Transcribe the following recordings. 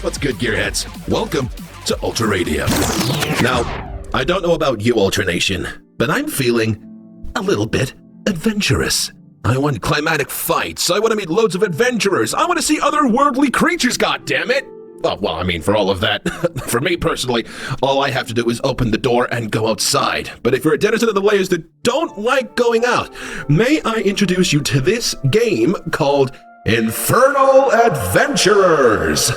What's good, gearheads? Welcome to Ultra Radio. Now, I don't know about you, Ultra Nation, but I'm feeling a little bit adventurous. I want climatic fights. I want to meet loads of adventurers. I want to see otherworldly creatures, goddammit! Oh, well, I mean, for all of that, for me personally, all I have to do is open the door and go outside. But if you're a denizen of the layers that don't like going out, may I introduce you to this game called Infernal Adventurers.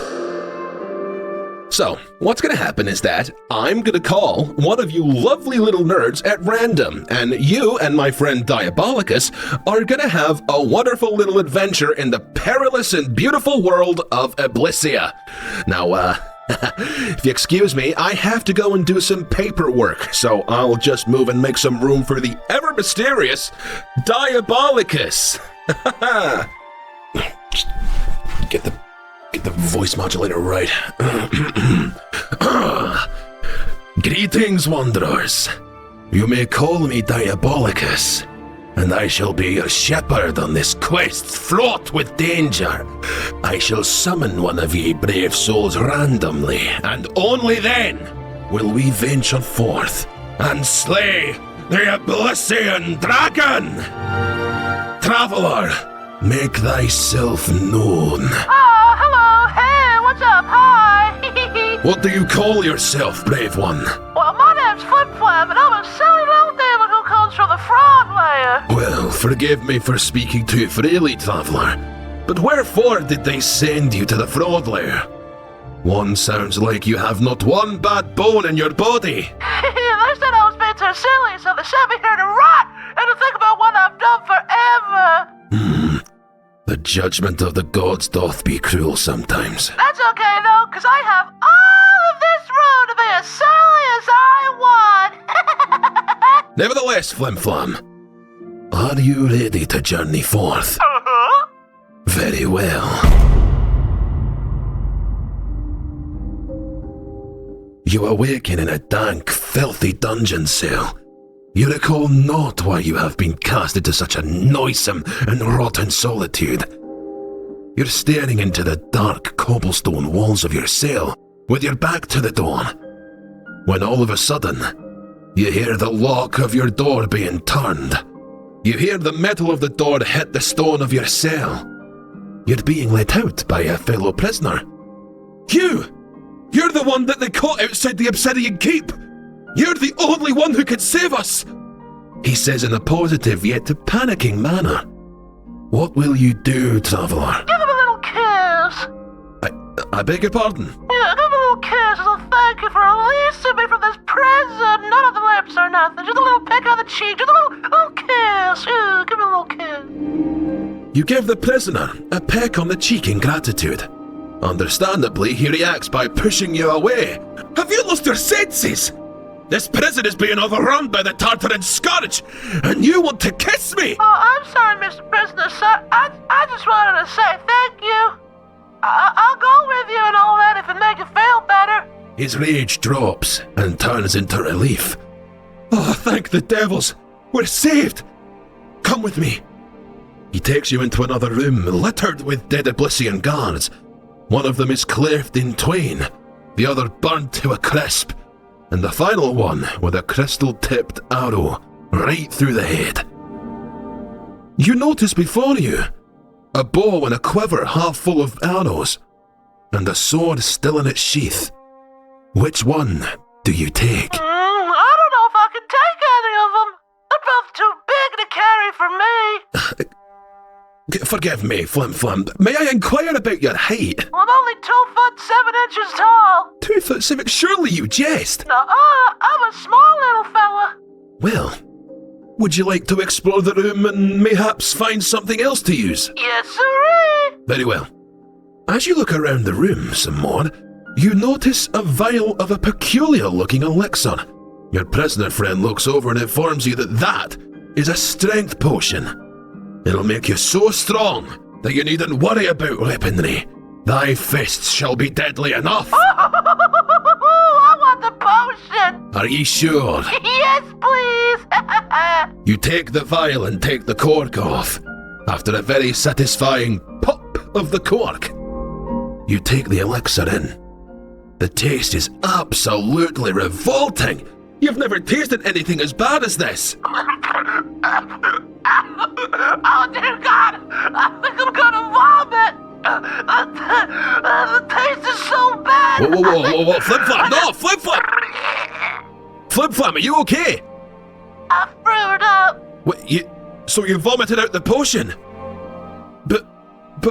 So, what's going to happen is that I'm going to call one of you lovely little nerds at random, and you and my friend Diabolika are going to have a wonderful little adventure in the perilous and beautiful world of Abyssea. Now, if you excuse me, I have to go and do some paperwork, so I'll just move and make some room for the ever-mysterious Diabolika. Get the voice modulator right. Greetings, wanderers. You may call me Diabolika, and I shall be your shepherd on this quest fraught with danger. I shall summon one of ye brave souls randomly, and only then will we venture forth and slay the Abyssinian dragon. Traveler, make thyself known. Hello, hey, what's up, hi! What do you call yourself, brave one? Well, my name's Flip Flap, and I'm a silly little demon who comes from the frog layer. Well, forgive me for speaking too freely, traveler, but wherefore did they send you to the fraud lair? One sounds like you have not one bad bone in your body. They said I was being too silly, so they sent me here to rot and to think about what I've done forever. The judgment of the gods doth be cruel sometimes. That's okay, though, because I have all of this room to be as silly as I want. Nevertheless, Flimflam, are you ready to journey forth? Uh-huh. Very well. You awaken in a dank, filthy dungeon cell. You recall not why you have been cast into such a noisome and rotten solitude. You're staring into the dark cobblestone walls of your cell, with your back to the door, when all of a sudden, you hear the lock of your door being turned. You hear the metal of the door hit the stone of your cell. You're being let out by a fellow prisoner. You're the one that they caught outside the Obsidian Keep! You're the only one who can save us! He says in a positive yet panicking manner. What will you do, traveller? Give him a little kiss. I beg your pardon? Yeah, give him a little kiss as a thank you for releasing me from this prison. None of the lips or nothing. Just a little peck on the cheek. Just a little kiss. Yeah, give him a little kiss. You give the prisoner a peck on the cheek in gratitude. Understandably, he reacts by pushing you away. Have you lost your senses? This prison is being overrun by the Tartaran Scourge, and you want to kiss me? Oh, I'm sorry, Mr. Prisoner, sir. I just wanted to say thank you. I'll go with you and all that if it makes you feel better. His rage drops and turns into relief. Oh, thank the devils. We're saved. Come with me. He takes you into another room littered with dead Abyssinian guards. One of them is cleft in twain, the other burnt to a crisp, and the final one with a crystal-tipped arrow right through the head. You notice before you a bow and a quiver half full of arrows, and a sword still in its sheath. Which one do you take? I don't know if I can take any of them. They're both too big to carry for me. Forgive me, Flim. May I inquire about your height? I'm only 2 foot 7 inches tall. 2 foot 7? Surely you jest. I'm a small little fella. Well, would you like to explore the room and mayhaps find something else to use? Yes, sirree. Very well. As you look around the room some more, you notice a vial of a peculiar-looking elixir. Your prisoner friend looks over and informs you that is a strength potion. It'll make you so strong that you needn't worry about weaponry. Thy fists shall be deadly enough. I want the potion. Are ye sure? Yes, please. You take the vial and take the cork off. After a very satisfying pop of the cork, You take the elixir in. The taste is absolutely revolting. You've never tasted anything as bad as this. Oh, dear God! I think I'm gonna vomit! The taste is so bad! Whoa. Flip-flop, no, flip-flop! Flip-flop, are you okay? I threw up! What, so you vomited out the potion? But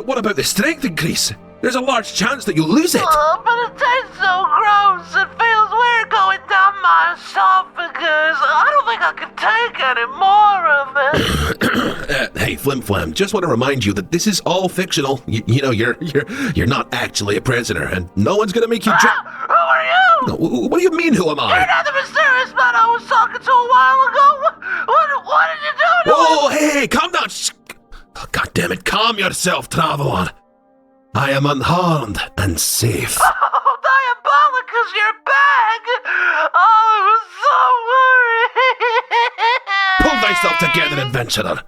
what about the strength increase? There's a large chance that you'll lose it. Oh, but it tastes so gross. It feels weird going down my esophagus. I don't think I can take any more of it. Hey, Flim Flam, just want to remind you that this is all fictional. You know, you're not actually a prisoner, and no one's gonna make you Who are you? No, what do you mean, who am You're I? not the mysterious man I was talking to a while ago. What did you do to Oh, hey, calm down. Oh, God damn it, calm yourself, Traveler. I am unharmed and safe. Oh, Diabolika's your bag! Oh, I was so worried! Pull thyself together, adventurer.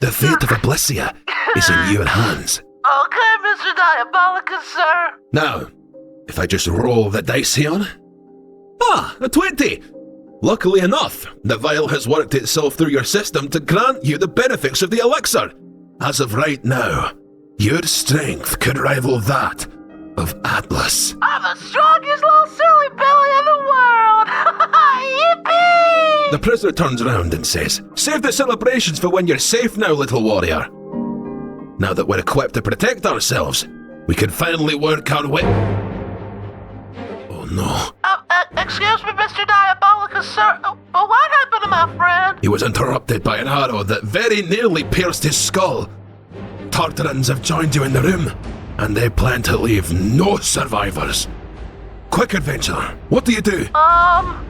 The fate of Ablissia is in your hands. Okay, Mr. Diabolika, sir. Now, if I just roll the dice here. A 20! Luckily enough, the vial has worked itself through your system to grant you the benefits of the elixir. As of right now, your strength could rival that of Atlas. I'm the strongest little silly Billy in the world! Yippee! The prisoner turns around and says, "Save the celebrations for when you're safe now, little warrior. Now that we're equipped to protect ourselves, we can finally work our way..." Oh no. Excuse me, Mr. Diabolika, sir. What happened to my friend? He was interrupted by an arrow that very nearly pierced his skull. Tartarans have joined you in the room, and they plan to leave no survivors. Quick, adventurer, what do you do? Well,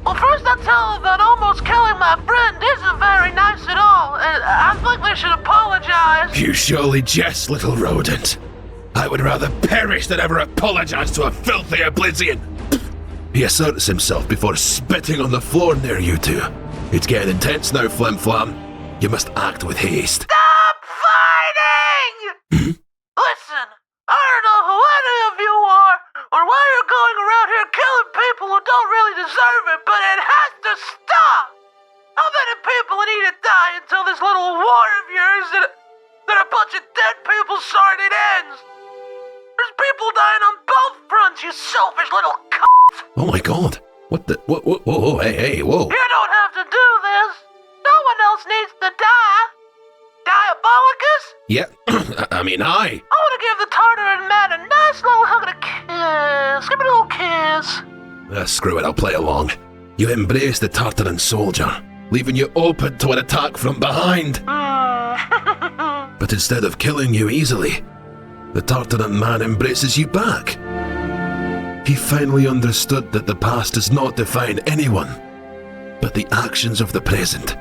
first I tell them that almost killing my friend isn't very nice at all, and I think they should apologize. You surely jest, little rodent. I would rather perish than ever apologize to a filthy Oblivion. He asserts himself before spitting on the floor near you two. It's getting intense now, Flim Flam. You must act with haste. Stop fighting! Listen, I don't know who any of you are, or why you're going around here killing people who don't really deserve it, but it has to stop! How many people need to die until this little war of yours that a bunch of dead people sorted it ends? There's people dying on both fronts, you selfish little c***! Oh my god. What the? Whoa, hey, whoa. You don't have to do this! No one else needs to die! Diabolicus? Yeah, I mean, hi. I want to give the Tartaran man a nice little hug and a kiss. Give me a little kiss. Screw it, I'll play along. You embrace the Tartaran soldier, leaving you open to an attack from behind. But instead of killing you easily, the Tartaran man embraces you back. He finally understood that the past does not define anyone, but the actions of the present.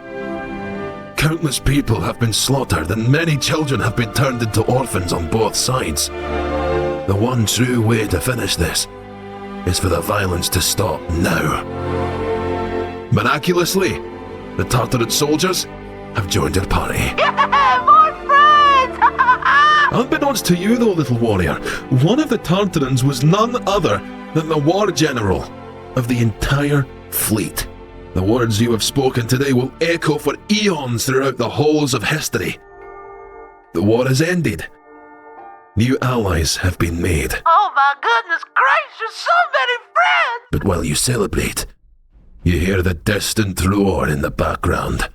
Countless people have been slaughtered and many children have been turned into orphans on both sides. The one true way to finish this is for the violence to stop now. Miraculously, the Tartaran soldiers have joined your party. Yeah, more friends! Unbeknownst to you though, little warrior, one of the Tartarans was none other than the war general of the entire fleet. The words you have spoken today will echo for eons throughout the halls of history. The war has ended. New allies have been made. Oh my goodness gracious, so many friends! But while you celebrate, you hear the distant roar in the background.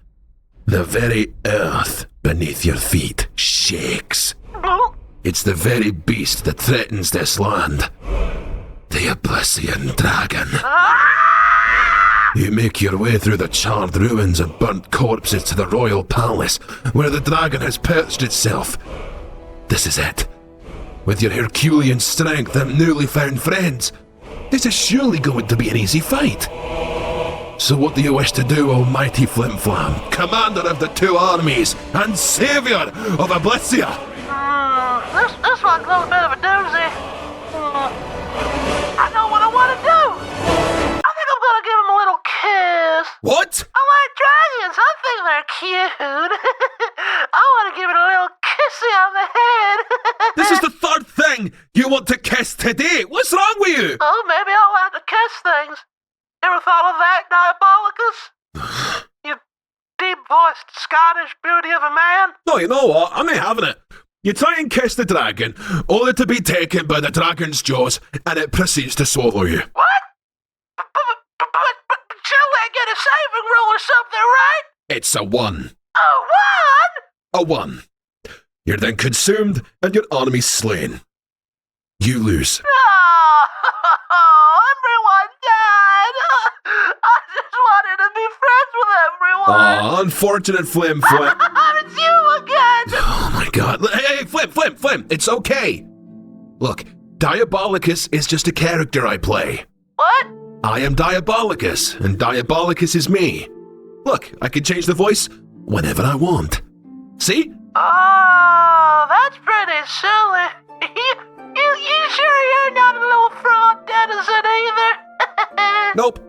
The very earth beneath your feet shakes. It's the very beast that threatens this land. The Abyssinian dragon. You make your way through the charred ruins and burnt corpses to the royal palace, where the dragon has perched itself. This is it. With your Herculean strength and newly found friends, this is surely going to be an easy fight. So what do you wish to do, almighty Flim Flam, commander of the two armies and savior of Ablissia? This one's a little bit of a doozy. I know what I want to do! I think I'm gonna give him a little kiss. What? I like dragons, I think they're cute. I want to give it a little kissy on the head. This is the third thing kiss today? What's wrong with you? Oh, maybe I'll have to kiss things. Ever thought of that, Diabolicus? You deep-voiced Scottish beauty of a man? No, you know what? I'm not having it. You try and kiss the dragon, only to be taken by the dragon's jaws, and it proceeds to swallow you. What? But surely I get a saving roll or something, right? It's a 1. A 1? A 1. You're then consumed, and your enemy slain. You lose. Oh, everyone died. I just wanted to be friends with everyone. Aw, unfortunate Flim Flam. It's you again. Oh my god. Hey, Flim, it's okay. Look, Diabolicus is just a character I play. What? I am Diabolicus, and Diabolicus is me. Look, I can change the voice whenever I want. See? Oh, that's pretty silly. You sure you're not a little fraud denizen either? Nope.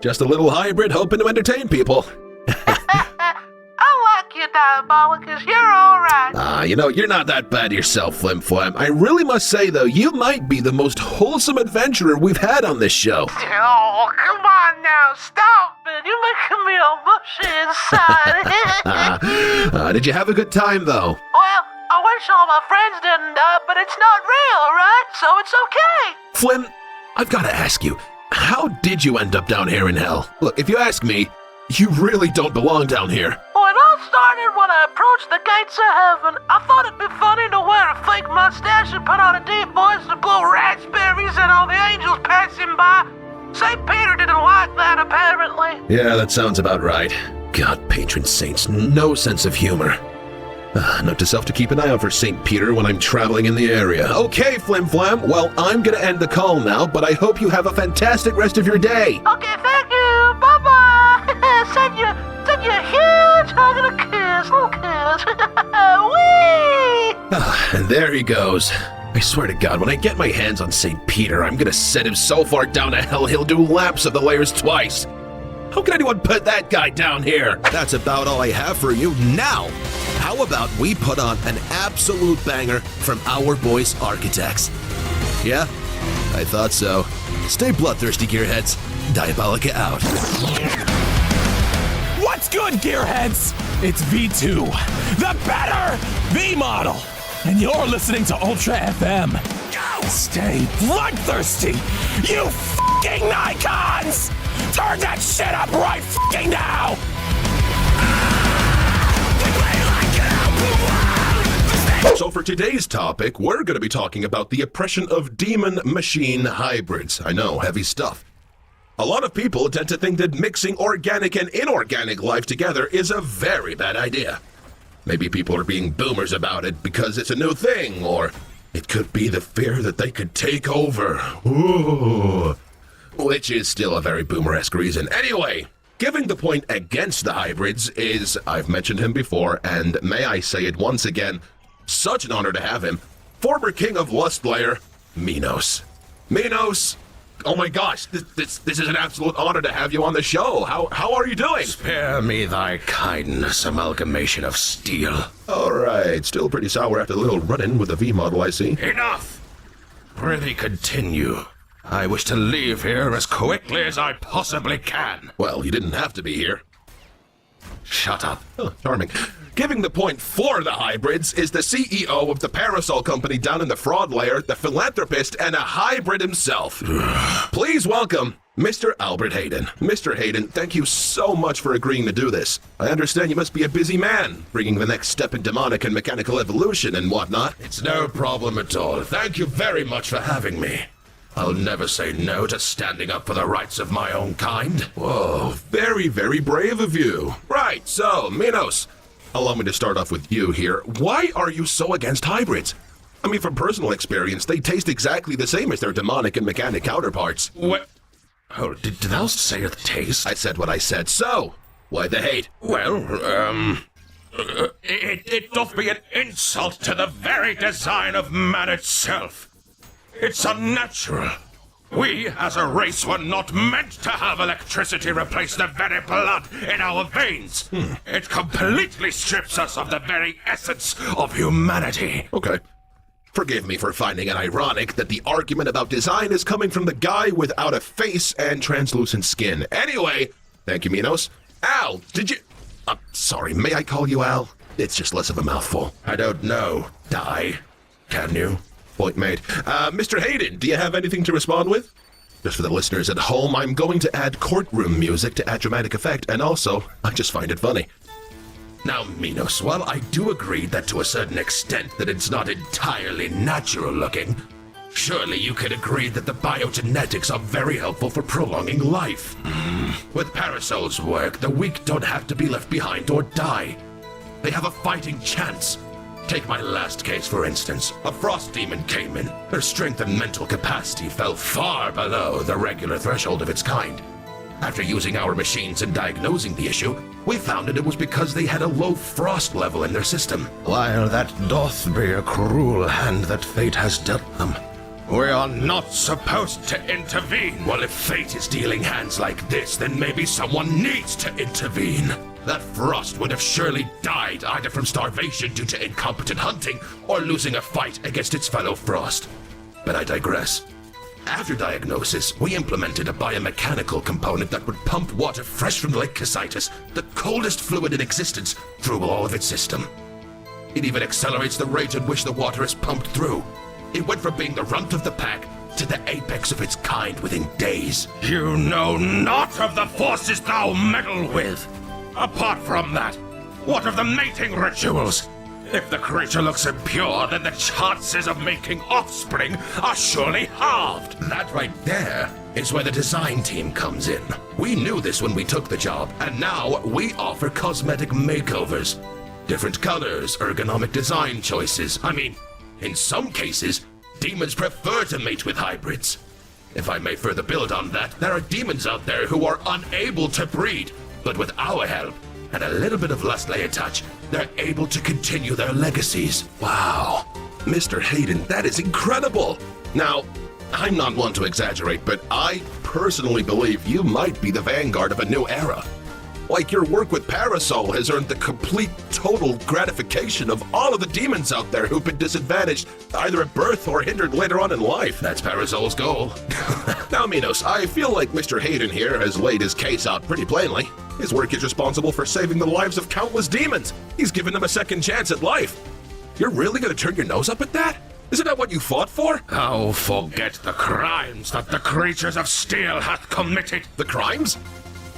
Just a little hybrid hoping to entertain people. I like you, Diabolicus. You're all right. You're not that bad yourself, Flim Flam. I really must say, though, you might be the most wholesome adventurer we've had on this show. Oh, come on now. Stop it. You're making me all mushy inside. Did you have a good time, though? Well, I wish all my friends didn't die, but it's not real, right? So it's okay. Flim, I've got to ask you, how did you end up down here in hell? Look, if you ask me, you really don't belong down here. Well, it all started when I approached the gates of heaven. I thought it'd be funny to wear a fake mustache and put on a deep voice and blow raspberries at all the angels passing by. St. Peter didn't like that, apparently. Yeah, that sounds about right. God, patron saints, no sense of humor. Note to self to keep an eye out for St. Peter when I'm traveling in the area. Okay, Flim Flam, well, I'm gonna end the call now, but I hope you have a fantastic rest of your day. Okay, thank you. Bye-bye. send you a huge hug and a kiss. Little kiss. Whee! And there he goes. I swear to God, when I get my hands on St. Peter, I'm gonna send him so far down to hell he'll do laps of the layers twice. How can anyone put that guy down here? That's about all I have for you now. How about we put on an absolute banger from our boys Architects? Yeah, I thought so. Stay bloodthirsty, gearheads. Diabolika out. What's good, gearheads? It's V2, the better V model. And you're listening to Ultra FM. Stay bloodthirsty, you f***ing Nikons! Turn that shit up right f***ing now! So for today's topic, we're going to be talking about the oppression of demon-machine hybrids. I know, heavy stuff. A lot of people tend to think that mixing organic and inorganic life together is a very bad idea. Maybe people are being boomers about it because it's a new thing, or it could be the fear that they could take over. Ooh. Which is still a very boomer-esque reason. Anyway, giving the point against the hybrids is, I've mentioned him before, and may I say it once again, such an honor to have him, former King of Lust player, Minos. Minos, oh my gosh, this is an absolute honor to have you on the show. How are you doing? Spare me thy kindness, amalgamation of steel. All right, still pretty sour after the little run-in with the V model, I see. Enough! Prithee continue. I wish to leave here as quickly as I possibly can. Well, you didn't have to be here. Shut up. Oh, charming. Giving the point for the hybrids is the CEO of the Parasol Company down in the fraud layer, the philanthropist, and a hybrid himself. Please welcome Mr. Albert Hayden. Mr. Hayden, thank you so much for agreeing to do this. I understand you must be a busy man, bringing the next step in demonic and mechanical evolution and whatnot. It's no problem at all. Thank you very much for having me. I'll never say no to standing up for the rights of my own kind. Whoa, very, very brave of you. Right, so, Minos, allow me to start off with you here. Why are you so against hybrids? I mean, from personal experience, they taste exactly the same as their demonic and mechanic counterparts. What? Oh, did thou say the taste? I said what I said, so why the hate? Well, it doth be an insult to the very design of man itself. It's unnatural. We, as a race, were not meant to have electricity replace the very blood in our veins. It completely strips us of the very essence of humanity. Okay. Forgive me for finding it ironic that the argument about design is coming from the guy without a face and translucent skin. Anyway, thank you, Minos. Al, did you... sorry, may I call you Al? It's just less of a mouthful. I don't know. Die. Can you? Point made. Mr. Hayden, do you have anything to respond with? Just for the listeners at home, I'm going to add courtroom music to add dramatic effect, and also, I just find it funny. Now, Minos, while I do agree that to a certain extent that it's not entirely natural looking, surely you could agree that the biogenetics are very helpful for prolonging life. With Parasol's work, the weak don't have to be left behind or die. They have a fighting chance. Take my last case, for instance. A frost demon came in. Their strength and mental capacity fell far below the regular threshold of its kind. After using our machines and diagnosing the issue, we found that it was because they had a low frost level in their system. While that doth be a cruel hand that fate has dealt them, We are not supposed to intervene. Well, if fate is dealing hands like this, then maybe someone needs to intervene. That Frost would have surely died either from starvation due to incompetent hunting or losing a fight against its fellow Frost. But I digress. After diagnosis, we implemented a biomechanical component that would pump water fresh from Lake Casitas, the coldest fluid in existence, through all of its system. It even accelerates the rate at which the water is pumped through. It went from being the runt of the pack to the apex of its kind within days. You know not of the forces thou meddle with. Apart from that, what of the mating rituals? If the creature looks impure, then the chances of making offspring are surely halved. That right there is where the design team comes in. We knew this when we took the job, and now we offer cosmetic makeovers. Different colors, ergonomic design choices. I mean, in some cases, demons prefer to mate with hybrids. If I may further build on that, there are demons out there who are unable to breed, but with our help and a little bit of lust lay touch, they're able to continue their legacies. Wow. Mr. Hayden, that is incredible. Now, I'm not one to exaggerate, but I personally believe you might be the vanguard of a new era. Like, your work with Parasol has earned the complete, total gratification of all of the demons out there who've been disadvantaged either at birth or hindered later on in life. That's Parasol's goal. Now, Minos, I feel like Mr. Hayden here has laid his case out pretty plainly. His work is responsible for saving the lives of countless demons. He's given them a second chance at life. You're really going to turn your nose up at that? Isn't that what you fought for? Oh, forget the crimes that the creatures of steel hath committed. The crimes?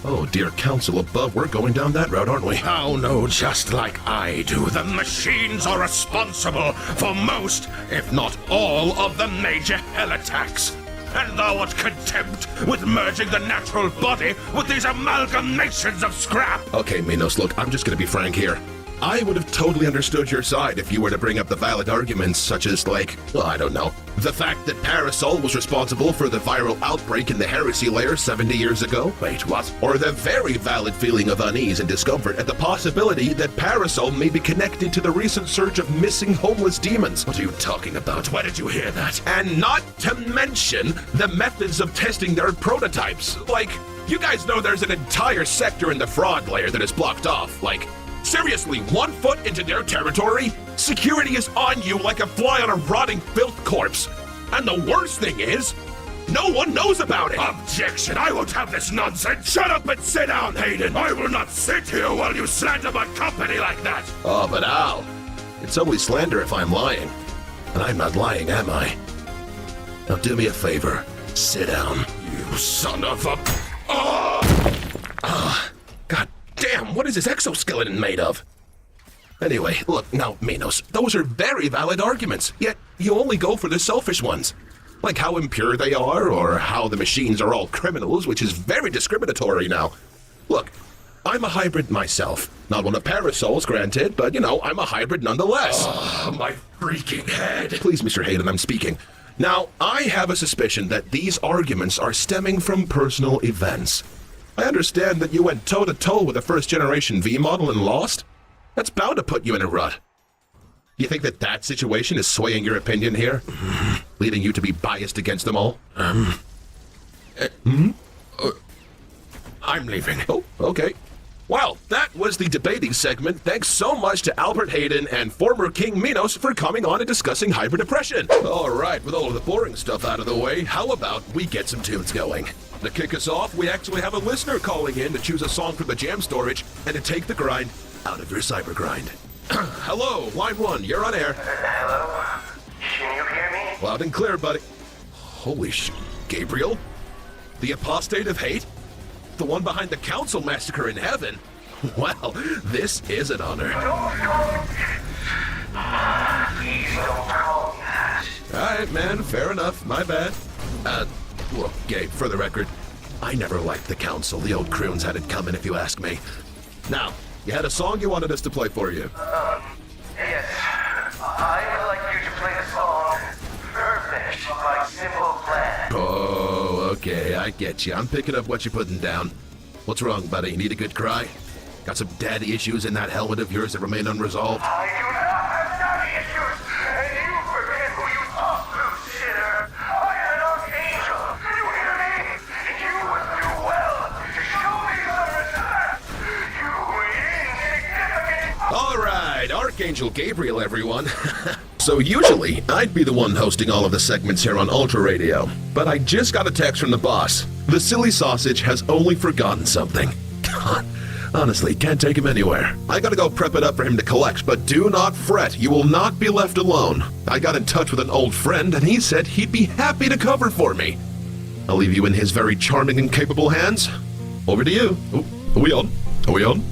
Oh, dear council above, we're going down that route, aren't we? Oh, no, just like I do. The machines are responsible for most, if not all, of the major hell attacks. And thou art contempt with merging the natural body with these amalgamations of scrap. Okay, Minos, look, I'm just gonna be frank here. I would have totally understood your side if you were to bring up the valid arguments such as, like, well, I don't know, the fact that Parasol was responsible for the viral outbreak in the heresy layer 70 years ago. Wait, what? Or the very valid feeling of unease and discomfort at the possibility that Parasol may be connected to the recent surge of missing homeless demons. What are you talking about? Where did you hear that? And not to mention the methods of testing their prototypes. Like, you guys know there's an entire sector in the fraud layer that is blocked off. Like, seriously, 1 foot into their territory, security is on you like a fly on a rotting filth corpse. And the worst thing is, no one knows about it. Objection! I won't have this nonsense! Shut up and sit down, Hayden! I will not sit here while you slander my company like that! Oh, but Al, it's only slander if I'm lying. And I'm not lying, am I? Now do me a favor. Sit down. You son of a... God damn, what is this exoskeleton made of? Anyway, look, now, Minos, those are very valid arguments, yet you only go for the selfish ones. Like how impure they are, or how the machines are all criminals, which is very discriminatory now. Look, I'm a hybrid myself. Not one of Parasol's, granted, but, you know, I'm a hybrid nonetheless. Oh, my freaking head! Please, Mr. Hayden, I'm speaking. Now, I have a suspicion that these arguments are stemming from personal events. I understand that you went toe-to-toe with a first-generation V model and lost. That's bound to put you in a rut. You think that that situation is swaying your opinion here? Leading you to be biased against them all? I'm leaving. Oh, okay. Well, that was the debating segment. Thanks so much to Albert Hayden and former King Minos for coming on and discussing hyperdepression. All right, with all of the boring stuff out of the way, how about we get some tunes going? To kick us off, we actually have a listener calling in to choose a song from the jam storage and to take the grind out of your cyber grind. Hello, line 1, you're on air. Hello? Can you hear me? Loud and clear, buddy. Holy Gabriel? The apostate of hate? The one behind the council massacre in heaven? Well, this is an honor. Don't call me. Please don't call me that. Alright, man, fair enough. My bad. Look, Gabe, for the record, I never liked the council. The old croons had it coming, if you ask me. Now, you had a song you wanted us to play for you. Yes. I would like you to play the song Perfect by Simple Plan. Oh, okay, I get you. I'm picking up what you're putting down. What's wrong, buddy? Need a good cry? Got some daddy issues in that helmet of yours that remain unresolved? I do not have daddy issues, and you forget who you talk to, sinner. I am an archangel. You hear me? You would do well to show me some respect. You insignificant. All right, Archangel Gabriel, everyone. So usually, I'd be the one hosting all of the segments here on Ultra Radio, but I just got a text from the boss. The silly sausage has only forgotten something. God, honestly, can't take him anywhere. I gotta go prep it up for him to collect, but do not fret, you will not be left alone. I got in touch with an old friend, and he said he'd be happy to cover for me. I'll leave you in his very charming and capable hands. Over to you. Oh, are we on? Are we on?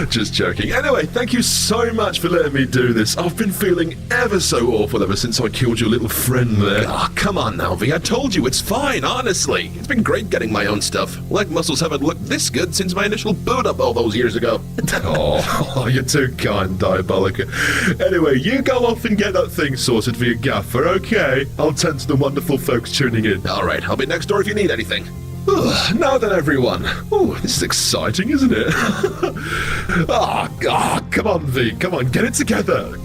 Just joking. Anyway, thank you so much for letting me do this. I've been feeling ever so awful ever since I killed your little friend there. Oh, come on now, V. I told you it's fine, honestly. It's been great getting my own stuff. Leg muscles haven't looked this good since my initial boot up all those years ago. Oh, you're too kind, Diabolika. Anyway, you go off and get that thing sorted for your gaffer, okay? I'll tend to the wonderful folks tuning in. All right, I'll be next door if you need anything. Now then, everyone. Oh, this is exciting, isn't it? Come on, V. Come on, get it together.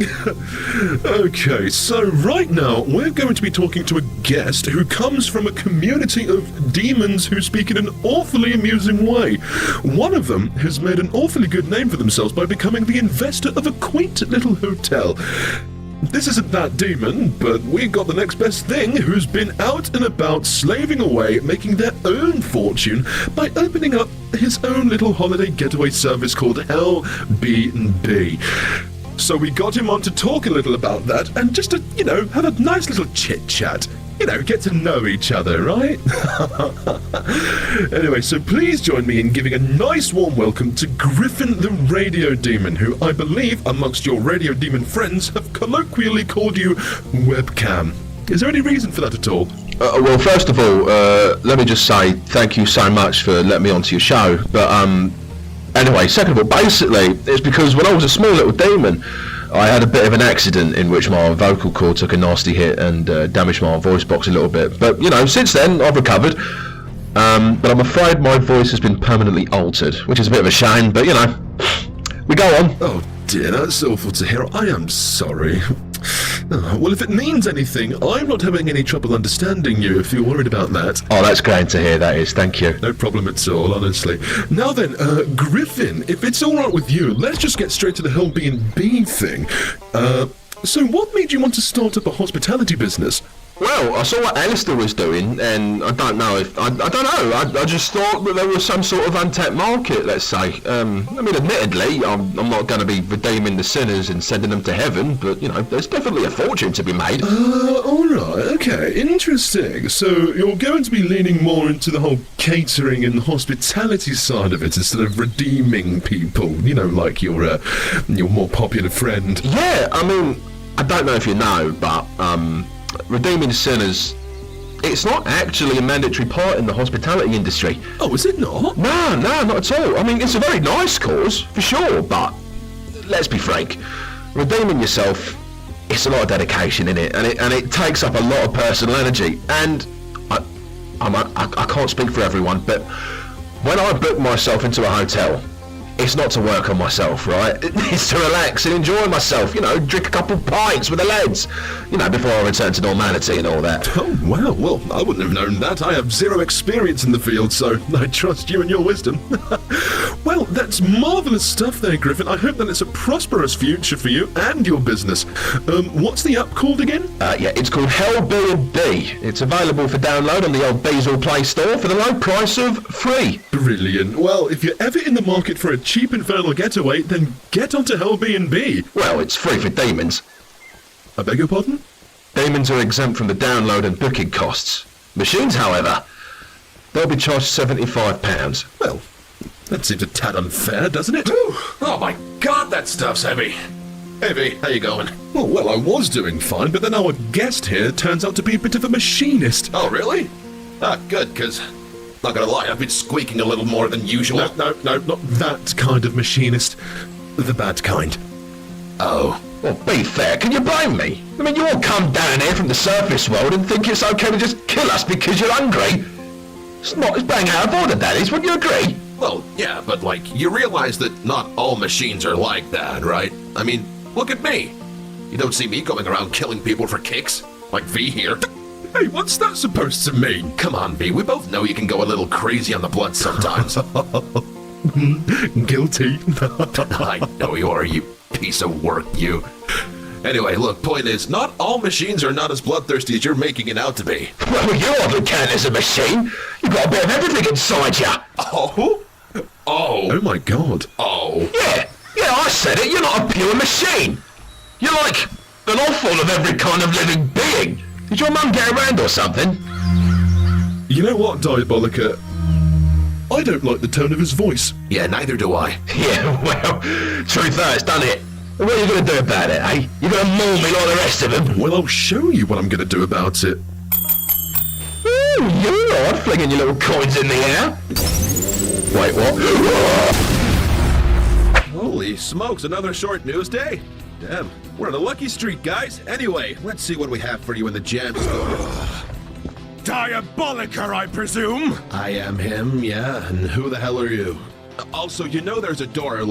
Okay, so right now, we're going to be talking to a guest who comes from a community of demons who speak in an awfully amusing way. One of them has made an awfully good name for themselves by becoming the investor of a quaint little hotel. This isn't that demon, but we got the next best thing who's been out and about slaving away, making their own fortune by opening up his own little holiday getaway service called LB&B. So we got him on to talk a little about that and just to, have a nice little chit-chat. Get to know each other, right? Anyway, so please join me in giving a nice warm welcome to Griffin the Radio Demon, who I believe, amongst your Radio Demon friends, have colloquially called you Webcam. Is there any reason for that at all? Well, first of all, let me just say thank you so much for letting me onto your show. But anyway, second of all, basically, it's because when I was a small little demon, I had a bit of an accident in which my vocal cord took a nasty hit and damaged my voice box a little bit. But, since then, I've recovered. But I'm afraid my voice has been permanently altered, which is a bit of a shame, but, we go on. Oh dear, that's awful to hear. I am sorry. Well, if it means anything, I'm not having any trouble understanding you if you're worried about that. Oh, that's great to hear, that is. Thank you. No problem at all, honestly. Now then, Griffin, if it's all right with you, let's just get straight to the whole B&B thing. So what made you want to start up a hospitality business? Well, I saw what Alistair was doing, and I don't know if... I don't know, I just thought that there was some sort of untapped market, let's say. Admittedly, I'm not going to be redeeming the sinners and sending them to heaven, but, there's definitely a fortune to be made. Alright, okay, interesting. So you're going to be leaning more into the whole catering and hospitality side of it instead of redeeming people, like your more popular friend. Yeah, I don't know if you know, but, redeeming sinners, it's not actually a mandatory part in the hospitality industry. Oh, is it not? No, not at all. It's a very nice cause, for sure, but let's be frank, redeeming yourself, it's a lot of dedication in it, and it takes up a lot of personal energy, and I can't speak for everyone, but when I book myself into a hotel, It's not to work on myself, right? It's to relax and enjoy myself, drink a couple pints with the lads, before I return to normality and all that. Oh, wow. Well, I wouldn't have known that. I have zero experience in the field, so I trust you and your wisdom. Well, that's marvellous stuff there, Griffin. I hope that it's a prosperous future for you and your business. What's the app called again? It's called Hell B&B. It's available for download on the old Beazle Play Store for the low price of free. Brilliant. Well, if you're ever in the market for a cheap infernal getaway, then get onto Hell B&B. Well, it's free for demons. I beg your pardon? Demons are exempt from the download and booking costs. Machines, however, they'll be charged £75. Well, that seems a tad unfair, doesn't it? Oh my god, that stuff's heavy. Hey V, how you going? Oh, well, I was doing fine, but then our guest here turns out to be a bit of a machinist. Oh, really? Ah, good, because, not gonna lie, I've been squeaking a little more than usual. No, not that kind of machinist. The bad kind. Oh. Well, be fair, can you blame me? I mean, you all come down here from the surface world and think it's okay to just kill us because you're hungry. It's bang out of order, that is, wouldn't you agree? Well, yeah, but you realize that not all machines are like that, right? I mean, look at me. You don't see me going around killing people for kicks, like V here. Hey, what's that supposed to mean? Come on, V, we both know you can go a little crazy on the blood sometimes. Guilty. I know you are, you piece of work, you. Anyway, look, point is, not all machines are not as bloodthirsty as you're making it out to be. Well, you often count as a machine. You've got a bit of everything inside you. Oh? Oh my god. Oh. Yeah, I said it. You're not a pure machine. You're like an awful of every kind of living being. Did your mum get around or something? You know what, Diabolika? I don't like the tone of his voice. Yeah, neither do I. Yeah, well, truth hurts, doesn't it? What are you going to do about it, eh? You going to maul me like the rest of them? Well, I'll show you what I'm going to do about it. Ooh, you're odd, flinging your little coins in the air. Wait, what? Holy smokes, another short news day? Damn, we're on a lucky streak, guys. Anyway, let's see what we have for you in the jam. Diabolika, I presume? I am him, yeah, and who the hell are you? Also, there's a door,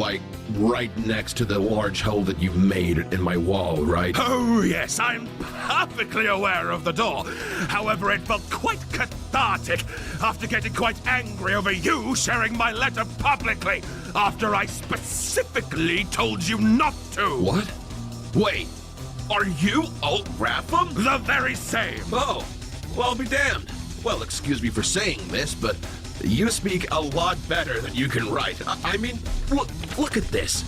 right next to the large hole that you made in my wall, right? Oh, yes, I'm perfectly aware of the door. However, it felt quite cathartic after getting quite angry over you sharing my letter publicly after I specifically told you not to. What? Wait, are you ULTRAFM? The very same. Oh, well, I'll be damned. Well, excuse me for saying this, but you speak a lot better than you can write. I mean, look at this.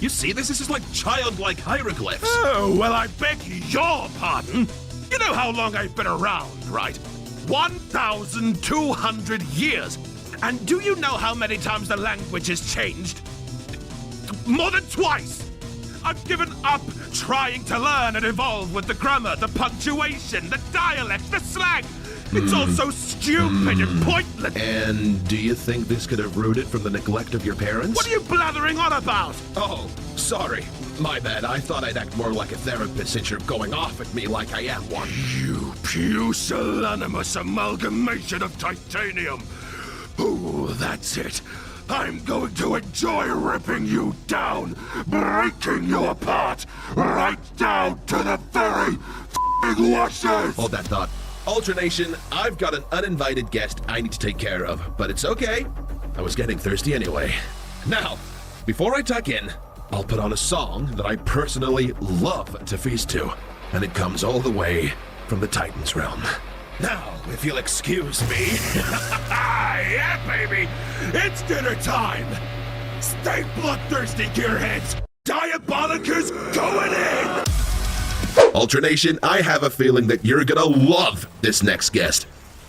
You see this? This is like childlike hieroglyphs. Oh, well, I beg your pardon. You know how long I've been around, right? 1,200 years. And do you know how many times the language has changed? More than twice. I've given up trying to learn and evolve with the grammar, the punctuation, the dialect, the slang. It's all so stupid and pointless. And do you think this could have rooted from the neglect of your parents? What are you blathering on about? Oh, sorry. My bad. I thought I'd act more like a therapist since you're going off at me like I am one. You pusillanimous amalgamation of titanium. Oh, that's it. I'm going to enjoy ripping you down, breaking you apart, right down to the very f***ing washes. Hold that thought. Ultra Nation, I've got an uninvited guest I need to take care of, but it's okay. I was getting thirsty anyway. Now, before I tuck in, I'll put on a song that I personally love to feast to, and it comes all the way from the Titan's realm. Now, if you'll excuse me. Yeah, baby! It's dinner time! Stay bloodthirsty, gearheads! Diabolika's going in! Ultra Nation, I have a feeling that you're gonna love this next guest.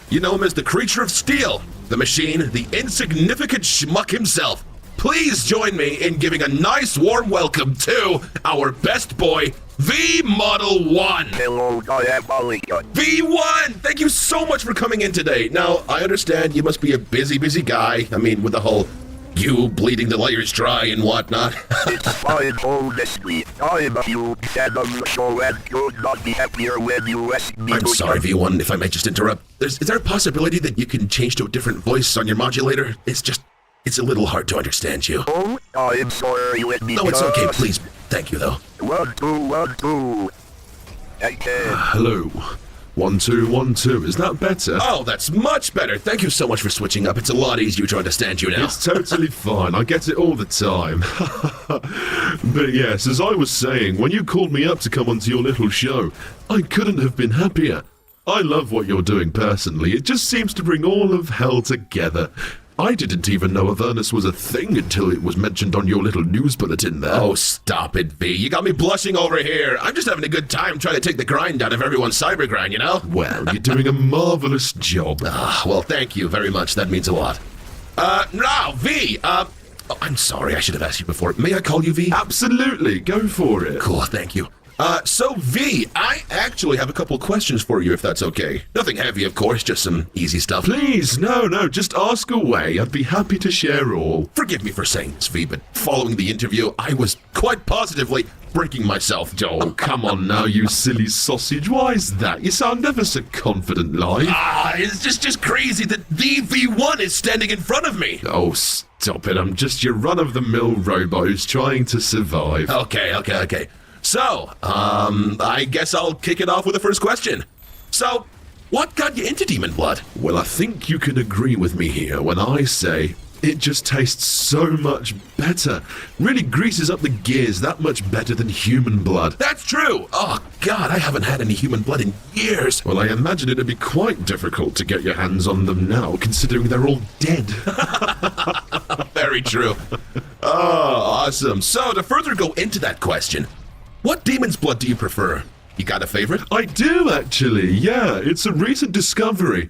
You know him as the Creature of Steel, the Machine, the insignificant schmuck himself. Please join me in giving a nice warm welcome to our best boy, V-Model 1. Hello, Diabolika. V1, thank you so much for coming in today. Now, I understand you must be a busy guy. I mean, with the whole you bleeding the layers dry and whatnot. It's fine, honestly. I'm a huge fan of the show and could not be happier when you asked me. I'm sorry, V1, if I may just interrupt. Is there a possibility that you can change to a different voice on your modulator? It's just It's a little hard to understand you. Oh, I'm sorry, let me No, it's okay, just- please. Thank you, though. 1, 2, 1, 2. Okay. Hello. 1, 2, 1, 2. Is that better? Oh, that's much better. Thank you so much for switching up. It's a lot easier to understand you now. It's totally fine. I get it all the time. But yes, as I was saying, when you called me up to come onto your little show, I couldn't have been happier. I love what you're doing personally. It just seems to bring all of hell together. I didn't even know Avernus was a thing until it was mentioned on your little news bulletin there. Oh, stop it, V. You got me blushing over here. I'm just having a good time trying to take the grind out of everyone's cyber grind, you know? Well, you're doing a marvelous job. Well, thank you very much. That means a lot. Now, V, oh, I'm sorry. I should have asked you before. May I call you V? Absolutely. Go for it. Cool, thank you. So V, I actually have a couple questions for you if that's okay. Nothing heavy, of course, just some easy stuff. Please, no, just ask away. I'd be happy to share all. Forgive me for saying this, V, but following the interview, I was quite positively breaking myself. Oh, come on now, you silly sausage. Why is that? You sound never so confident, like. It's just crazy that the V1 is standing in front of me. Oh, stop it. I'm just your run-of-the-mill robot who's trying to survive. Okay. So, I guess I'll kick it off with the first question. So, what got you into Demon Blood? Well, I think you can agree with me here when I say it just tastes so much better. Really greases up the gears that much better than human blood. That's true! Oh, God, I haven't had any human blood in years. Well, I imagine it'd be quite difficult to get your hands on them now, considering they're all dead. Very true. Oh, awesome. So, to further go into that question, what demon's blood do you prefer? You got a favorite? I do, actually, yeah. It's a recent discovery.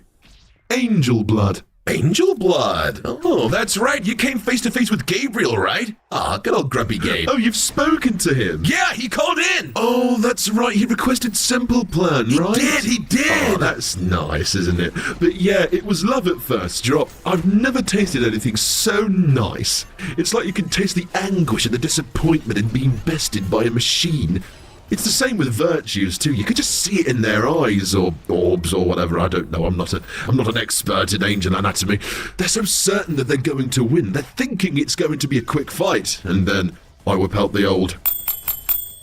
Angel blood. Angel blood? Oh, that's right. You came face to face with Gabriel, right? Ah, good old grumpy Gabe. Oh, you've spoken to him? Yeah, he called in. Oh, that's right. He requested Simple Plan, right? He did. Oh, that's nice, isn't it? But yeah, it was love at first drop. I've never tasted anything so nice. It's like you can taste the anguish and the disappointment in being bested by a machine. It's the same with virtues too. You could just see it in their eyes or orbs or whatever. I don't know. I'm not an expert in angel anatomy. They're so certain that they're going to win. They're thinking it's going to be a quick fight, and then I whip out the old,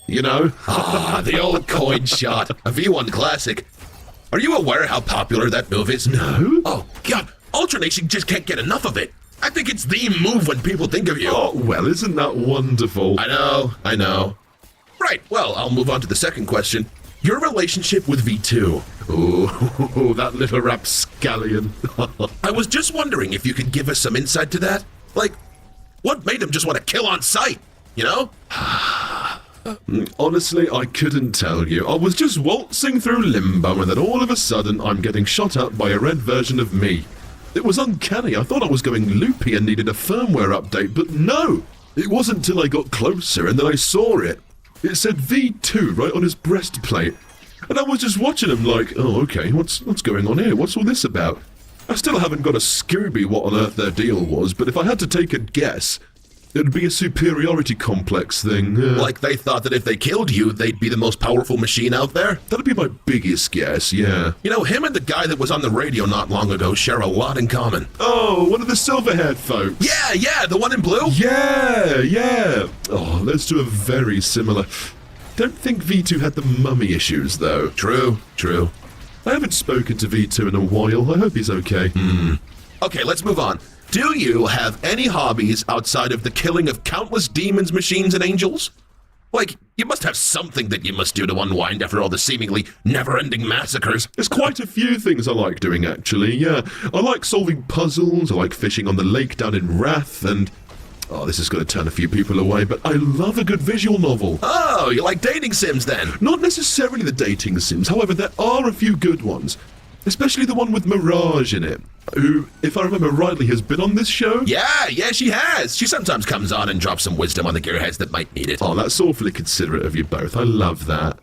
you know, the old coin shot, a V1 classic. Are you aware how popular that move is? No. Oh God, Ultra Nation just can't get enough of it. I think it's the move when people think of you. Oh well, isn't that wonderful? I know. Right, well, I'll move on to the second question. Your relationship with V2. Oh, that little rapscallion. I was just wondering if you could give us some insight to that. Like, what made him just want to kill on sight, you know? Honestly, I couldn't tell you. I was just waltzing through limbo, and then all of a sudden, I'm getting shot up by a red version of me. It was uncanny. I thought I was going loopy and needed a firmware update, but no! It wasn't till I got closer, and then I saw it. It said V2 right on his breastplate. And I was just watching him like, oh, okay, what's going on here? What's all this about? I still haven't got a Scooby what on earth their deal was, but if I had to take a guess, it'd be a superiority complex thing. Like they thought that if they killed you, they'd be the most powerful machine out there? That'd be my biggest guess, yeah. You know, him and the guy that was on the radio not long ago share a lot in common. Oh, one of the silver-haired folks. Yeah, the one in blue? Yeah. Oh, those two are very similar. Don't think V2 had the mummy issues, though. True. I haven't spoken to V2 in a while. I hope he's okay. Okay, let's move on. Do you have any hobbies outside of the killing of countless demons, machines, and angels? Like, you must have something that you must do to unwind after all the seemingly never-ending massacres. There's quite a few things I like doing, actually, yeah. I like solving puzzles, I like fishing on the lake down in Wrath, and... oh, this is going to turn a few people away, but I love a good visual novel. Oh, you like dating sims, then? Not necessarily the dating sims, however, there are a few good ones. Especially the one with Mirage in it, who, if I remember rightly, has been on this show? Yeah, she has. She sometimes comes on and drops some wisdom on the gearheads that might need it. Oh, that's awfully considerate of you both. I love that.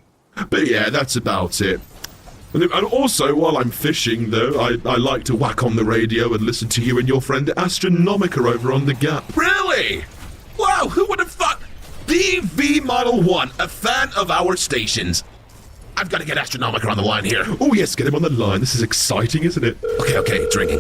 But yeah, that's about it. And also, while I'm fishing, though, I like to whack on the radio and listen to you and your friend Astronomica over on the Gap. Really? Wow, who would have thought? The V Model 1, a fan of our stations. I've got to get Astronomica on the line here. Oh yes, get him on the line. This is exciting, isn't it? Okay, it's ringing.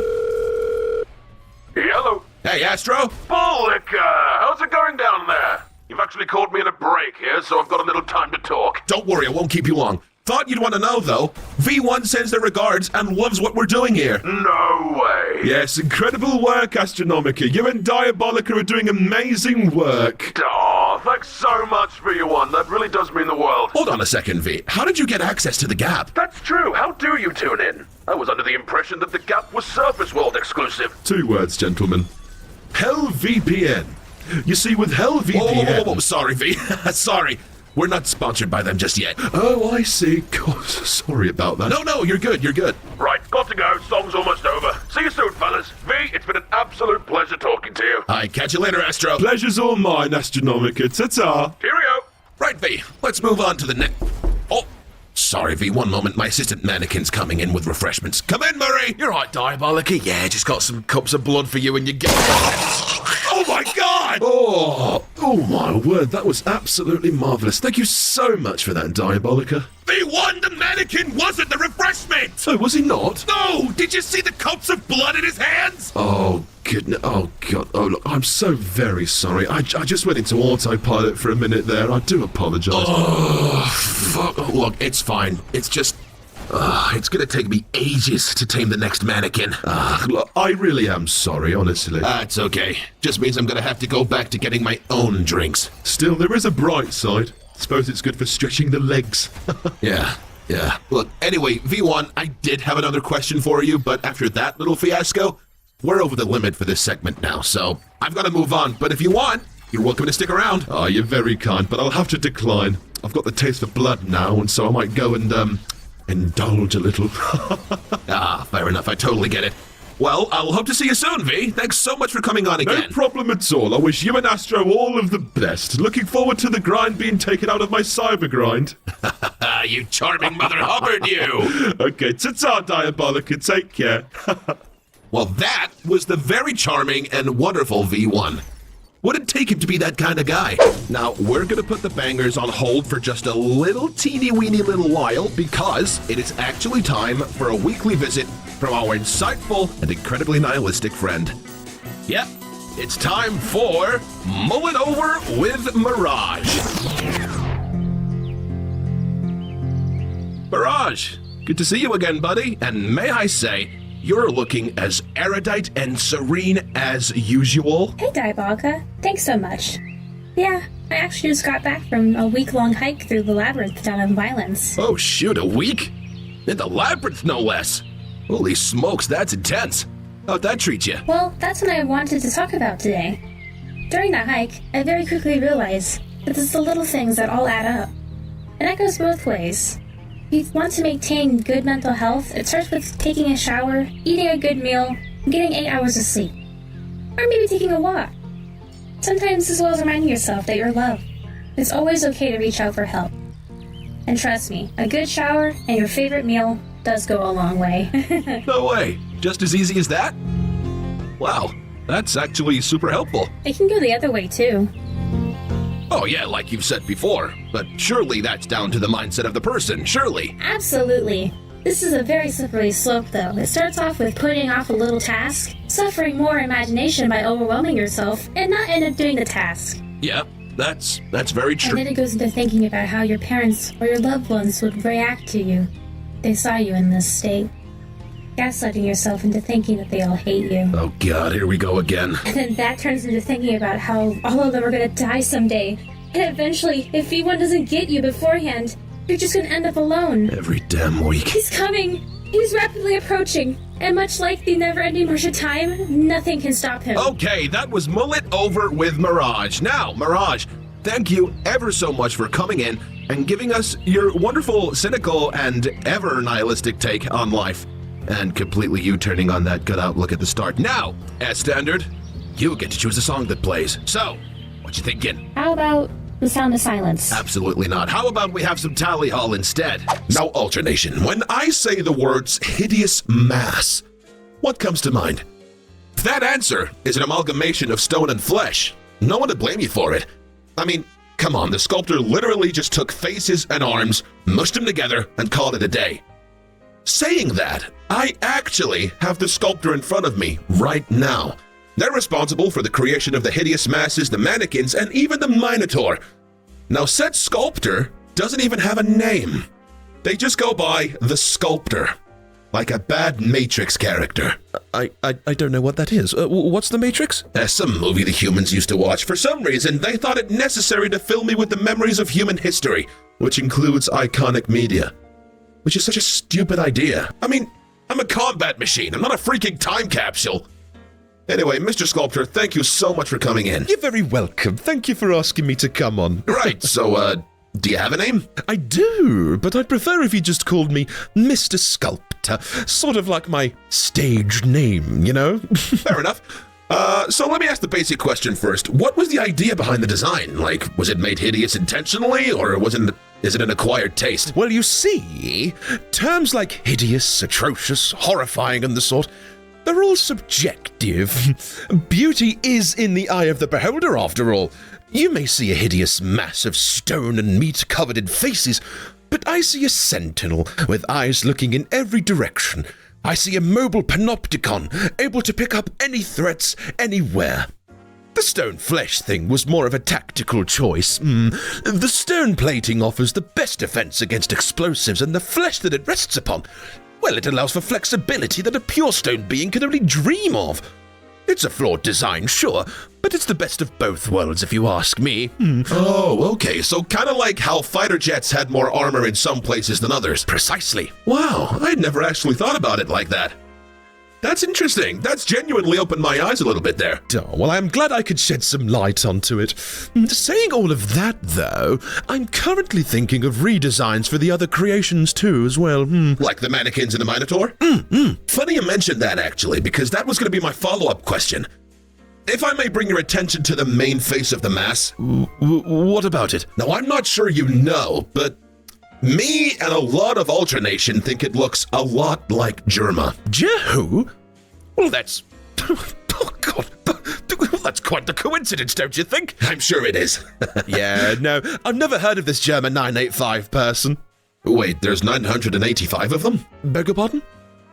Hello. Hey, Astro? Diabolika! How's it going down there? You've actually caught me in a break here, so I've got a little time to talk. Don't worry, I won't keep you long. Thought you'd want to know, though. V1 sends their regards and loves what we're doing here. No way! Yes, incredible work, Astronomica. You and Diabolika are doing amazing work. Aw, thanks so much, V1. That really does mean the world. Hold on a second, V. How did you get access to the Gap? That's true. How do you tune in? I was under the impression that the Gap was Surface World exclusive. 2 words, gentlemen. Hell VPN. You see, with Hell VPN... Whoa, sorry, V. Sorry. We're not sponsored by them just yet. Oh, I see. God, sorry about that. No, you're good, you're good. Right, got to go. Song's almost over. See you soon, fellas. V, it's been an absolute pleasure talking to you. All right, catch you later, Astro. Pleasure's all mine, Astronomica. Ta-ta. Cheerio. Right, V. Let's move on to the next... Oh, sorry, V. One moment. My assistant mannequin's coming in with refreshments. Come in, Murray. You're right, Diabolika. Yeah, just got some cups of blood for you and you get... Oh, my God! Oh my word, that was absolutely marvellous. Thank you so much for that, Diabolika. V1, the mannequin wasn't the refreshment! Oh, was he not? No! Did you see the cups of blood in his hands? Oh, goodness. Oh, God. Oh, look, I'm so very sorry. I just went into autopilot for a minute there. I do apologise. Oh, fuck. Look, it's fine. It's just... it's gonna take me ages to tame the next mannequin. Look, I really am sorry, honestly. It's okay. Just means I'm gonna have to go back to getting my own drinks. Still, there is a bright side. Suppose it's good for stretching the legs. Yeah. Look, anyway, V1, I did have another question for you, but after that little fiasco, we're over the limit for this segment now, so I've gotta move on. But if you want, you're welcome to stick around. Oh, you're very kind, but I'll have to decline. I've got the taste for blood now, and so I might go and, indulge a little. Fair enough. I totally get it. Well, I'll hope to see you soon, V. Thanks so much for coming on again. No problem at all. I wish you and Astro all of the best. Looking forward to the grind being taken out of my cyber grind. You charming Mother Hubbard, you! Okay, ta-ta, Diabolika. Take care. Well, that was the very charming and wonderful V1. Wouldn't take him to be that kind of guy. Now, we're gonna put the bangers on hold for just a little teeny-weeny little while because it is actually time for a weekly visit from our insightful and incredibly nihilistic friend. Yep, it's time for Mull It Over with Mirage. Mirage, good to see you again, buddy, and may I say, you're looking as erudite and serene as usual. Hey, Diabolika. Thanks so much. Yeah, I actually just got back from a week-long hike through the labyrinth down in Violence. Oh, shoot, a week? In the labyrinth, no less. Holy smokes, that's intense. How'd that treat you? Well, that's what I wanted to talk about today. During that hike, I very quickly realized that it's the little things that all add up. And that goes both ways. If you want to maintain good mental health, it starts with taking a shower, eating a good meal, and getting 8 hours of sleep. Or maybe taking a walk. Sometimes as well as reminding yourself that you're loved. It's always okay to reach out for help. And trust me, a good shower and your favorite meal does go a long way. No way. Just as easy as that? Wow, that's actually super helpful. It can go the other way too. Oh yeah, like you've said before. But surely that's down to the mindset of the person, surely. Absolutely. This is a very slippery slope though. It starts off with putting off a little task, suffering more imagination by overwhelming yourself, and not end up doing the task. Yeah, that's very true. And then it goes into thinking about how your parents or your loved ones would react to you. They saw you in this state. Gaslighting yourself into thinking that they all hate you. Oh god, here we go again. And then that turns into thinking about how all of them are gonna die someday. And eventually, if V1 doesn't get you beforehand, you're just gonna end up alone. Every damn week. He's coming! He's rapidly approaching! And much like the never-ending march of time, nothing can stop him. Okay, that was Mull It Over with Mirage. Now, Mirage, thank you ever so much for coming in and giving us your wonderful, cynical, and ever nihilistic take on life. And completely U-turning on that good outlook at the start. Now, as standard, you get to choose a song that plays. So, what you thinking? How about The Sound of Silence? Absolutely not. How about we have some Tally Hall instead? Now, Ultra Nation, when I say the words hideous mass, what comes to mind? That answer is an amalgamation of stone and flesh. No one to blame you for it. I mean, come on, the sculptor literally just took faces and arms, mushed them together, and called it a day. Saying that, I actually have the sculptor in front of me right now. They're responsible for the creation of the hideous masses, the mannequins, and even the Minotaur. Now, said sculptor doesn't even have a name. They just go by the Sculptor, like a bad Matrix character. I don't know what that is. What's the Matrix? Some movie the humans used to watch. For some reason, they thought it necessary to fill me with the memories of human history, which includes iconic media. Which is such a stupid idea. I mean, I'm a combat machine. I'm not a freaking time capsule. Anyway, Mr. Sculptor, thank you so much for coming in. You're very welcome. Thank you for asking me to come on. Right, so, do you have a name? I do, but I'd prefer if you just called me Mr. Sculptor. Sort of like my stage name, you know? Fair enough. So let me ask the basic question first. What was the idea behind the design? Like, was it made hideous intentionally, or is it an acquired taste? Well, you see, terms like hideous, atrocious, horrifying, and the sort, they're all subjective. Beauty is in the eye of the beholder, after all. You may see a hideous mass of stone and meat covered in faces, but I see a sentinel with eyes looking in every direction. I see a mobile panopticon, able to pick up any threats anywhere. The stone flesh thing was more of a tactical choice. The stone plating offers the best defense against explosives, and the flesh that it rests upon, well, it allows for flexibility that a pure stone being can only dream of. It's a flawed design, sure, but it's the best of both worlds if you ask me. Oh, okay, so kind of like how fighter jets had more armor in some places than others. Precisely. Wow, I'd never actually thought about it like that. That's interesting. That's genuinely opened my eyes a little bit there. Oh, well, I'm glad I could shed some light onto it. Saying all of that, though, I'm currently thinking of redesigns for the other creations too, as well. Like the mannequins and the Minotaur? Funny you mentioned that, actually, because that was going to be my follow-up question. If I may bring your attention to the main face of the mass. What about it? Now, I'm not sure you know, but me and a lot of Ultra Nation think it looks a lot like Germa. Who? Well, that's... Oh, God. That's quite the coincidence, don't you think? I'm sure it is. Yeah, no, I've never heard of this Germa 985 person. Wait, there's 985 of them? Beg your pardon?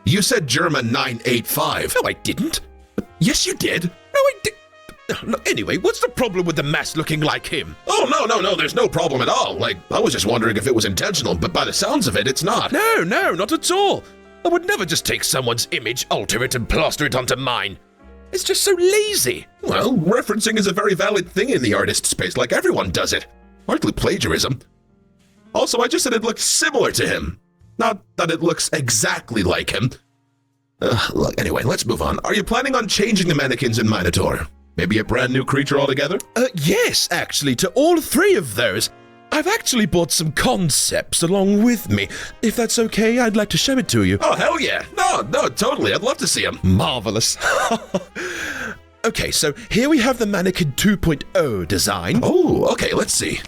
You said Germa 985. No, I didn't. Yes, you did. No, I did. No, anyway, what's the problem with the mass looking like him? Oh, no, there's no problem at all. Like, I was just wondering if it was intentional, but by the sounds of it, it's not. No, not at all. I would never just take someone's image, alter it, and plaster it onto mine. It's just so lazy. Well, referencing is a very valid thing in the artist space, like everyone does it. Hardly plagiarism. Also, I just said it looked similar to him. Not that it looks exactly like him. Look, anyway, let's move on. Are you planning on changing the mannequins in Minotaur? Maybe a brand new creature altogether? Yes, actually, to all three of those. I've actually brought some concepts along with me. If that's okay, I'd like to show it to you. Oh, hell yeah. No, totally. I'd love to see them. Marvelous. Okay, so here we have the Mannequin 2.0 design. Oh, okay, let's see.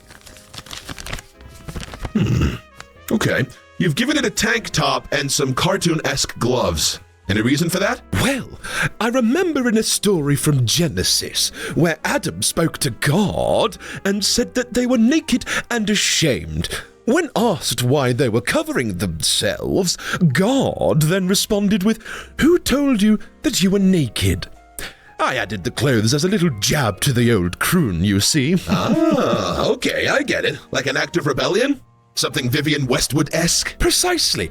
Okay, you've given it a tank top and some cartoon-esque gloves. Any reason for that? Well, I remember in a story from Genesis where Adam spoke to God and said that they were naked and ashamed. When asked why they were covering themselves, God then responded with, "Who told you that you were naked?" I added the clothes as a little jab to the old croon, you see. Ah, okay, I get it. Like an act of rebellion? Something Vivian Westwood-esque? Precisely.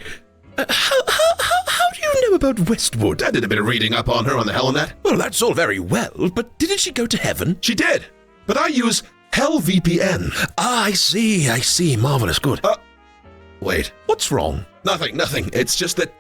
How do you know about Westwood? I did a bit of reading up on her on the Hellnet. Well, that's all very well, but didn't she go to heaven? She did, but I use Hell VPN. Ah, I see. Marvelous, good. Wait. What's wrong? Nothing. It's just that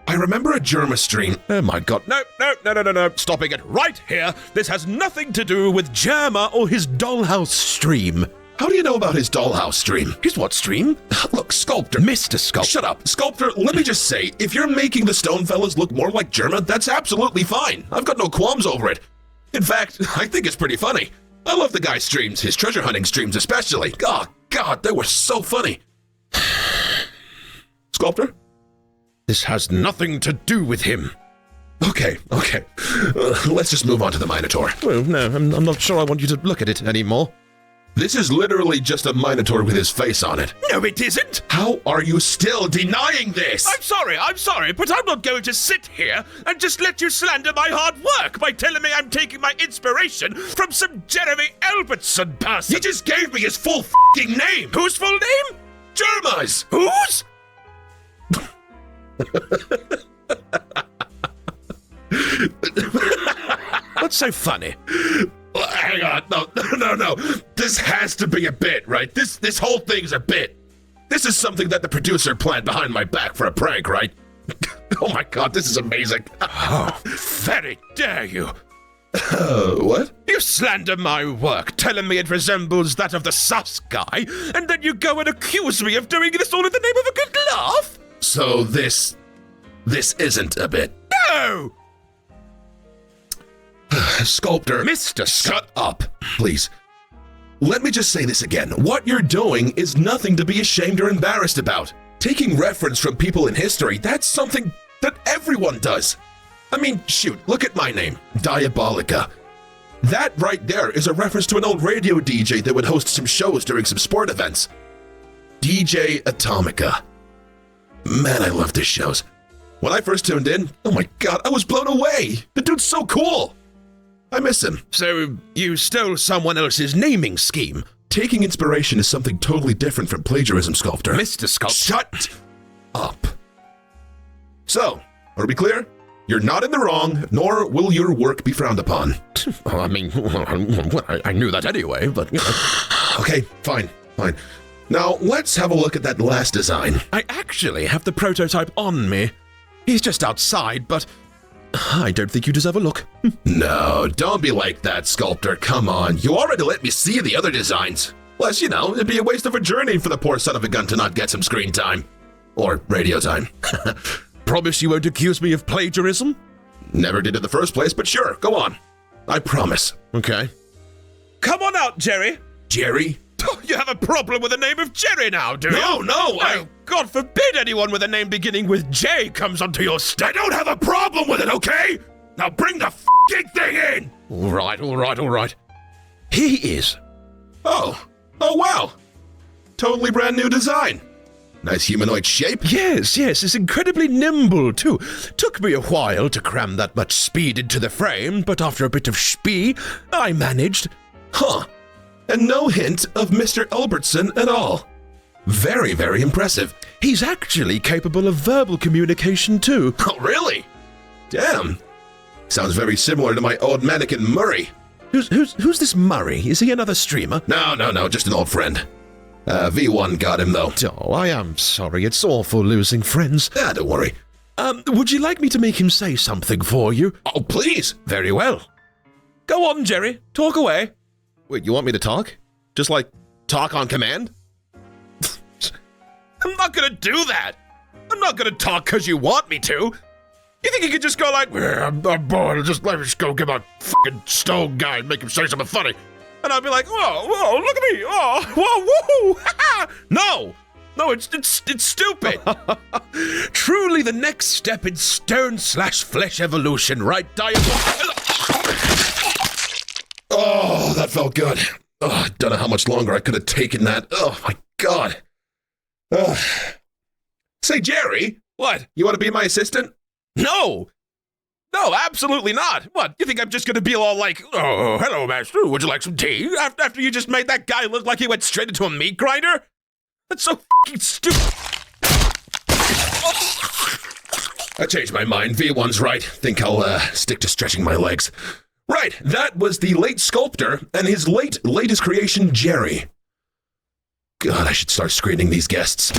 I remember a Germa stream. Oh my God, no. Stopping it right here. This has nothing to do with Germa or his dollhouse stream. How do you know about his dollhouse stream? His what stream? Look, Sculptor. Mr. Sculptor. Shut up. Sculptor, let me just say, if you're making the Stone Fellas look more like Germa, that's absolutely fine. I've got no qualms over it. In fact, I think it's pretty funny. I love the guy's streams, his treasure hunting streams especially. Oh, God, they were so funny. Sculptor? This has nothing to do with him. Okay. Let's just move on to the Minotaur. Well, no, I'm not sure I want you to look at it anymore. This is literally just a Minotaur with his face on it. No, it isn't. How are you still denying this? I'm sorry, but I'm not going to sit here and just let you slander my hard work by telling me I'm taking my inspiration from some Jeremy Albertson person. You just gave me his full f***ing name. Whose full name? Jeremiah's. Whose? What's so funny? Hang on, no. This has to be a bit, right? This whole thing's a bit. This is something that the producer planned behind my back for a prank, right? Oh my god, this is amazing. Oh, very dare you. What? You slander my work, telling me it resembles that of the sus guy, and then you go and accuse me of doing this all in the name of a good laugh? So this isn't a bit. No! Sculptor. Mr. Shut up, please. Let me just say this again. What you're doing is nothing to be ashamed or embarrassed about. Taking reference from people in history, that's something that everyone does. I mean, shoot, look at my name, Diabolika. That right there is a reference to an old radio DJ that would host some shows during some sport events. DJ Atomica. Man, I love his shows. When I first tuned in, oh my god, I was blown away. The dude's so cool. I miss him. So, you stole someone else's naming scheme? Taking inspiration is something totally different from plagiarism, Sculptor. Mr. Sculptor. Shut up. So, are we clear? You're not in the wrong, nor will your work be frowned upon. I mean, I knew that anyway, but... Okay, fine. Now, let's have a look at that last design. I actually have the prototype on me. He's just outside, but I don't think you deserve a look. No, don't be like that, Sculptor. Come on. You already let me see the other designs. Plus, it'd be a waste of a journey for the poor son of a gun to not get some screen time. Or radio time. Promise you won't accuse me of plagiarism? Never did in the first place, but sure, go on. I promise. Okay. Come on out, Jerry. Jerry? You have a problem with the name of Jerry now, do you? No, God forbid anyone with a name beginning with J comes onto your I don't have a problem with it, okay? Now bring the f***ing thing in! All right. Here he is. Oh wow. Totally brand new design. Nice humanoid shape. Yes, it's incredibly nimble, too. Took me a while to cram that much speed into the frame, but after a bit of spee, I managed. Huh. And no hint of Mr. Albertson at all. Very, very impressive. He's actually capable of verbal communication, too. Oh, really? Damn. Sounds very similar to my old mannequin Murray. Who's this Murray? Is he another streamer? No, just an old friend. V1 got him, though. Oh, I am sorry. It's awful losing friends. Don't worry. Would you like me to make him say something for you? Oh, please. Very well. Go on, Jerry. Talk away. Wait, you want me to talk? Just talk on command? I'm not gonna do that. I'm not gonna talk because you want me to. You think you could just go I'm bored. Let me just go get my fucking stone guy and make him say something funny. And I'll be like, whoa, look at me. Oh, whoa, No, it's stupid. Truly the next step in stone/flesh evolution, right, Diabolika? Oh, that felt good. Oh, I don't know how much longer I could have taken that. Oh, my God. Say, Jerry. What? You want to be my assistant? No, absolutely not. What, you think I'm just gonna be all like, oh, hello, master, would you like some tea? After you just made that guy look like he went straight into a meat grinder? That's so fucking stupid. I changed my mind. V1's right. Think I'll stick to stretching my legs. Right, that was the late Sculptor and his latest creation, Jerry. God, I should start screening these guests.